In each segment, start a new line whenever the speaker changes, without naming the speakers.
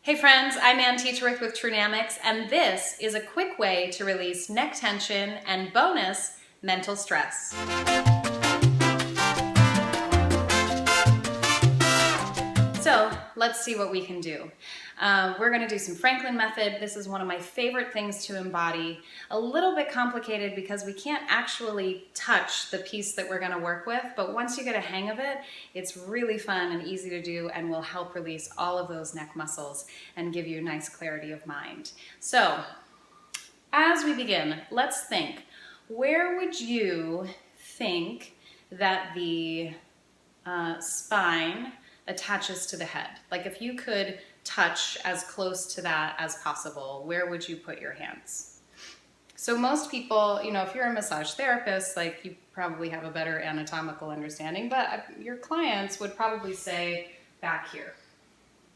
Hey friends, I'm Ann Teacherworth with Trunamics, and this is a quick way to release neck tension and bonus mental stress. So let's see what we can do. We're going to do some Franklin method. This is one of my favorite things to embody. A little bit complicated because we can't actually touch the piece that we're going to work with, but once you get a hang of it, it's really fun and easy to do and will help release all of those neck muscles and give you a nice clarity of mind. So as we begin, let's think. Where would you think that the spine attaches to the head? Like if you could touch as close to that as possible, where would you put your hands? So most people, if you're a massage therapist, like you probably have a better anatomical understanding, but your clients would probably say back here,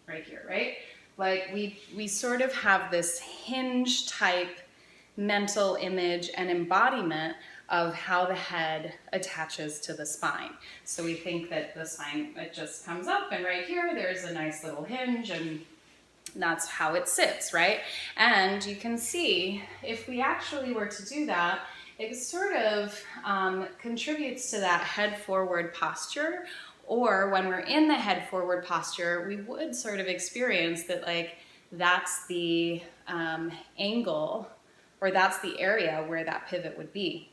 right here, right? Like we sort of have this hinge type mental image and embodiment of how the head attaches to the spine. So we think that the spine, it just comes up, and right here there's a nice little hinge, and that's how it sits, right? And you can see, if we actually were to do that, it sort of contributes to that head forward posture, or when we're in the head forward posture, we would sort of experience that like that's the angle, or that's the area where that pivot would be.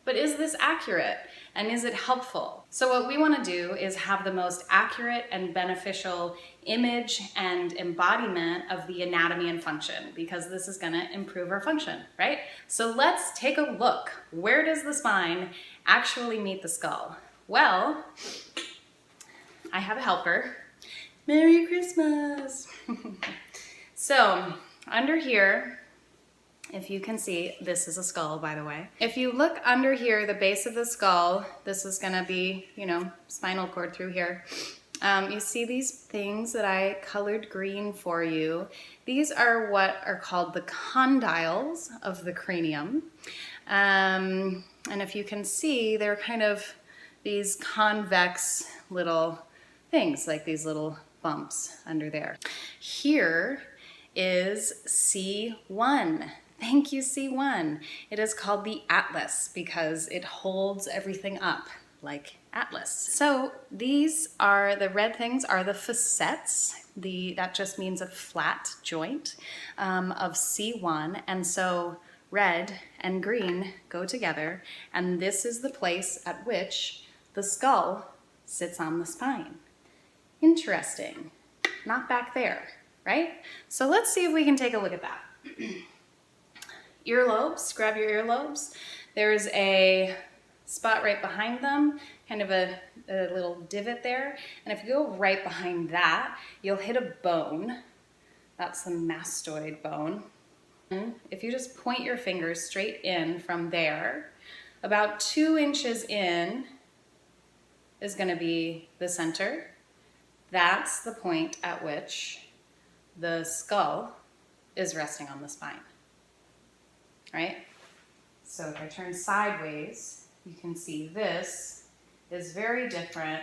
But is this accurate and is it helpful? So what we want to do is have the most accurate and beneficial image and embodiment of the anatomy and function, because this is going to improve our function, right? So let's take a look. Where does the spine actually meet the skull? Well, I have a helper. Merry Christmas! So under here, if you can see, this is a skull, by the way. If you look under here, the base of the skull, this is gonna be, spinal cord through here. You see these things that I colored green for you. These are what are called the condyles of the cranium. And if you can see, they're kind of these convex little things, like these little bumps under there. Here is C1. Thank you, C1. It is called the atlas because it holds everything up like atlas. So these are, the red things are the facets. That just means a flat joint of C1. And so red and green go together. And this is the place at which the skull sits on the spine. Interesting. Not back there, right? So let's see if we can take a look at that. Earlobes, grab your earlobes. There's a spot right behind them, kind of a little divot there. And if you go right behind that, you'll hit a bone. That's the mastoid bone. And if you just point your fingers straight in from there, about 2 inches in is going to be the center. That's the point at which the skull is resting on the spine. Right? So if I turn sideways, you can see this is very different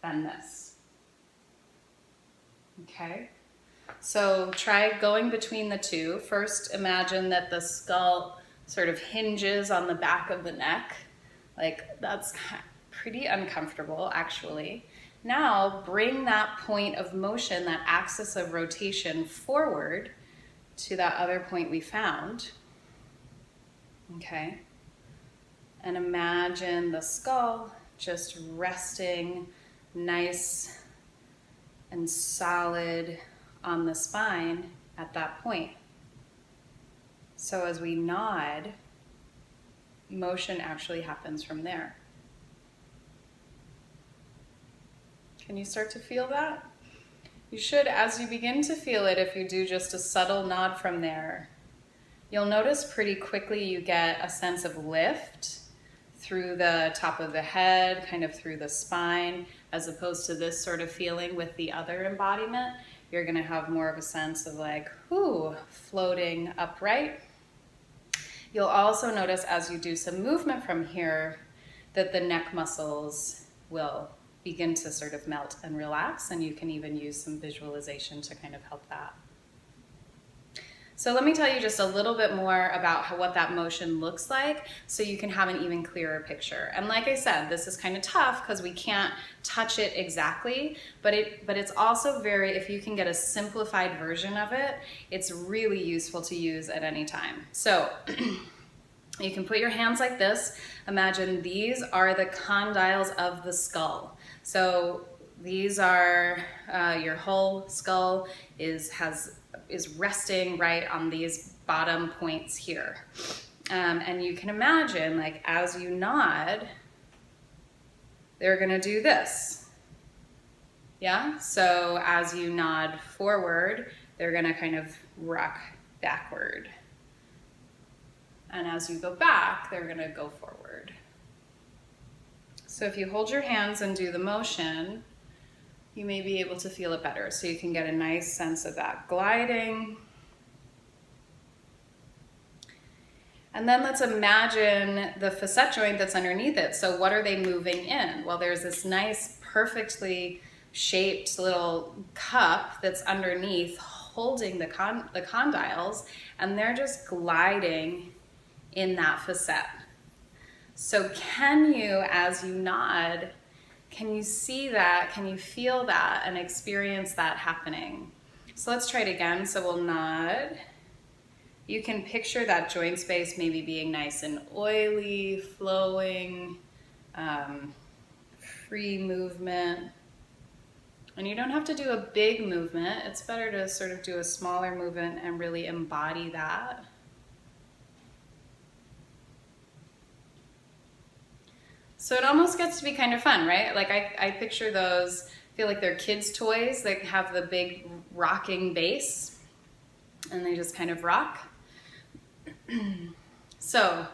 than this. Okay? So try going between the two. First, imagine that the skull sort of hinges on the back of the neck. Like, that's pretty uncomfortable, actually. Now, bring that point of motion, that axis of rotation forward to that other point we found. Okay, and imagine the skull just resting nice and solid on the spine at that point. So as we nod, motion actually happens from there. Can you start to feel that? You should, as you begin to feel it, if you do just a subtle nod from there, you'll notice pretty quickly you get a sense of lift through the top of the head, kind of through the spine, as opposed to this sort of feeling with the other embodiment. You're going to have more of a sense of like, whoo, floating upright. You'll also notice as you do some movement from here that the neck muscles will begin to sort of melt and relax, and you can even use some visualization to kind of help that. So let me tell you just a little bit more about what that motion looks like so you can have an even clearer picture. And like I said, this is kind of tough because we can't touch it exactly, but it's also very, if you can get a simplified version of it, it's really useful to use at any time. So you can put your hands like this. Imagine these are the condyles of the skull. So these are, your whole skull is resting right on these bottom points here. And you can imagine, like, as you nod, they're gonna do this. Yeah, so as you nod forward, they're gonna kind of rock backward. And as you go back, they're gonna go forward. So if you hold your hands and do the motion, you may be able to feel it better. So you can get a nice sense of that gliding. And then let's imagine the facet joint that's underneath it. So what are they moving in? Well, there's this nice, perfectly shaped little cup that's underneath holding the condyles, and they're just gliding in that facet. So can you, as you nod, can you see that? Can you feel that and experience that happening? So let's try it again. So we'll nod. You can picture that joint space maybe being nice and oily, flowing, free movement. And you don't have to do a big movement. It's better to sort of do a smaller movement and really embody that. So it almost gets to be kind of fun, right? Like I picture those, feel like they're kids' toys that have the big rocking base, and they just kind of rock. So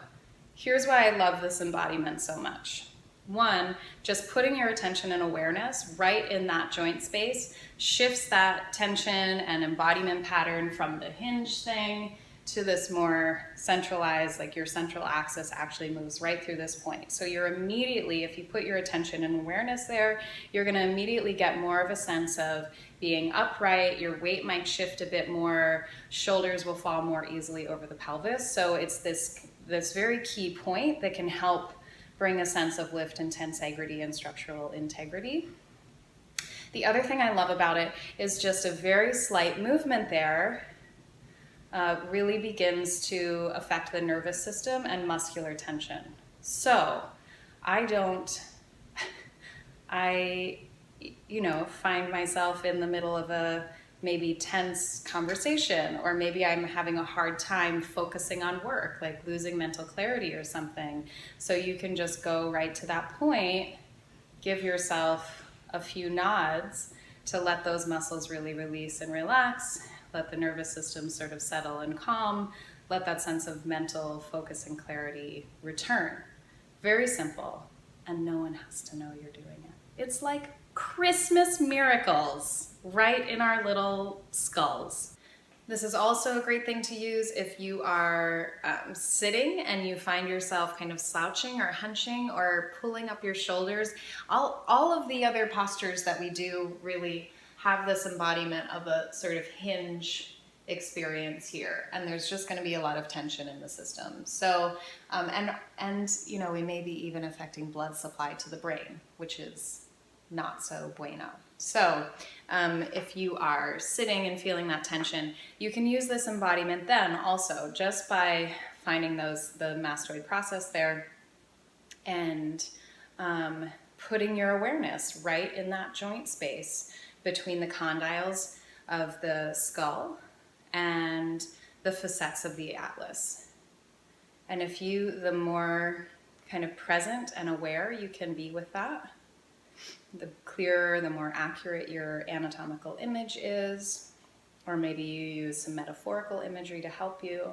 here's why I love this embodiment so much. One, just putting your attention and awareness right in that joint space shifts that tension and embodiment pattern from the hinge thing to this more centralized, like your central axis actually moves right through this point. So you're immediately, if you put your attention and awareness there, you're gonna immediately get more of a sense of being upright, your weight might shift a bit more, shoulders will fall more easily over the pelvis. So it's this very key point that can help bring a sense of lift and tensegrity and structural integrity. The other thing I love about it is just a very slight movement there really begins to affect the nervous system and muscular tension. So I find myself in the middle of a maybe tense conversation, or maybe I'm having a hard time focusing on work, like losing mental clarity or something. So you can just go right to that point, give yourself a few nods to let those muscles really release and relax, let the nervous system sort of settle and calm, let that sense of mental focus and clarity return. Very simple, and no one has to know you're doing it. It's like Christmas miracles right in our little skulls. This is also a great thing to use if you are sitting and you find yourself kind of slouching or hunching or pulling up your shoulders. All of the other postures that we do really have this embodiment of a sort of hinge experience here, and there's just going to be a lot of tension in the system. So we may be even affecting blood supply to the brain, which is not so bueno. So if you are sitting and feeling that tension, you can use this embodiment then also just by finding the mastoid process there and putting your awareness right in that joint space between the condyles of the skull and the facets of the atlas. And the more kind of present and aware you can be with that, the clearer, the more accurate your anatomical image is, or maybe you use some metaphorical imagery to help you,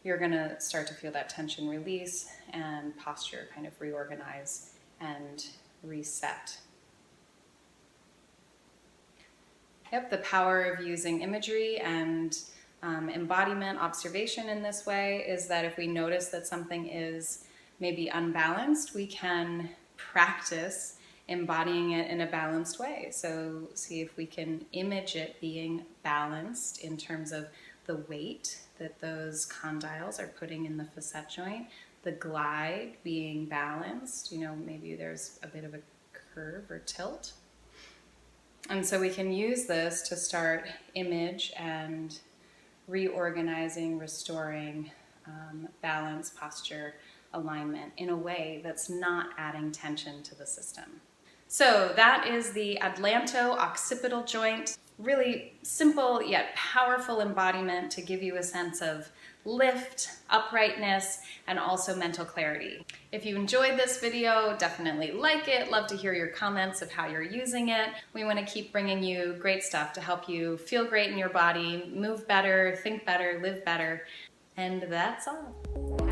you're gonna start to feel that tension release and posture kind of reorganize and reset. Yep, the power of using imagery and embodiment observation in this way is that if we notice that something is maybe unbalanced, we can practice embodying it in a balanced way. So see if we can image it being balanced in terms of the weight that those condyles are putting in the facet joint, the glide being balanced, you know, maybe there's a bit of a curve or tilt. And so we can use this to start image and reorganizing, restoring balance, posture, alignment in a way that's not adding tension to the system. So that is the atlanto-occipital joint. Really simple yet powerful embodiment to give you a sense of lift, uprightness, and also mental clarity. If you enjoyed this video, definitely like it. Love to hear your comments of how you're using it. We want to keep bringing you great stuff to help you feel great in your body, move better, think better, live better. And that's all.